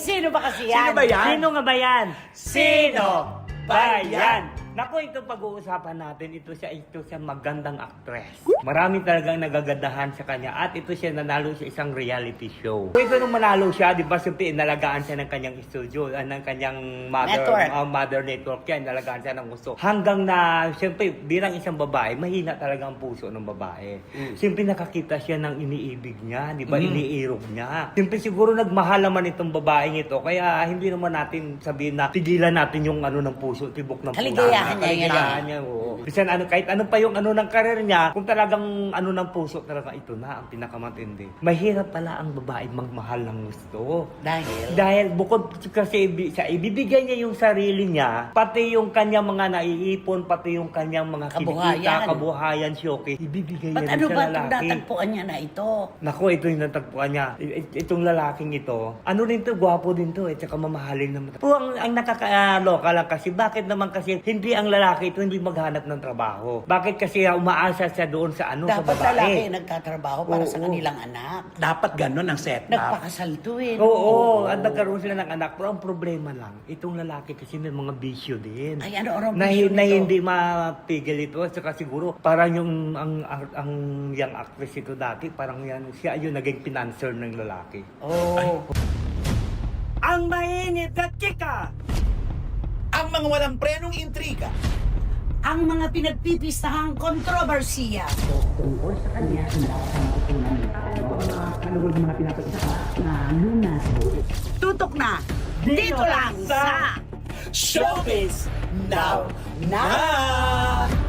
Sino ba kasi yan? Sino ba yan? Sino nga ba yan? Sino ba yan? Naku, ito pag-uusapan natin, ito siya magandang actress. Marami talagang nagagandahan sa kanya at ito siya nanalo sa isang reality show. Ito nung manalo siya, di ba, siyempre inalagaan siya ng kanyang studio, ng kanyang mother network yan, inalagaan siya ng gusto. Hanggang na, siyempre, bilang isang babae, mahina talaga ang puso ng babae. Siyempre nakakita siya ng iniibig niya, di ba, iniirog niya. Siyempre siguro nagmahal naman itong babaeng ito, kaya hindi naman natin sabihin na tigilan natin yung ano ng puso, tibok ng puso. Kaligayahan Niya, oo. Kasi kahit ano pa yung ano ng karir niya, kung talagang ano ng puso, talaga ito na ang pinakamatindi. Mahirap pala ang babae magmahal ng gusto. Dahil bukod kasi sa ibibigay niya yung sarili niya, pati yung kanyang mga naiipon, pati yung kanyang mga kabuhayan, showcase, ibibigay niya ano sa ba lalaki. itong natagpuan niya na ito? Naku, ito yung natagpuan niya. Itong lalaking ito, ano rin to, gwapo din to, tsaka mamahalin naman. Pero ang nakakaloka lang kasi, bakit naman kasi hindi ang lalaki ito hindi maghanap ng trabaho? Bakit kasi umaasa siya doon sa ano, Dapat sa babae? lalaki nagtatrabaho para sa kanilang anak. Dapat ganun ang setup. Nagpakasal to eh. Oo, at nagkaroon sila ng anak. Pero ang problema lang, itong lalaki kasi may mga bisyo din. Ay, ano na, bisyo na nito? hindi mapigil ito. At saka siguro, parang yung ang young actress ito dati, parang yan, siya yung naging financer ng lalaki. Oh. Ang mainit at chika! Ang mga walang prenong intriga. Ang mga pinagpipistahang kontrobersiya. Tungkol sa kanya na mga pinapagsaha na lunas. Tutok na dito lang sa Showbiz Now!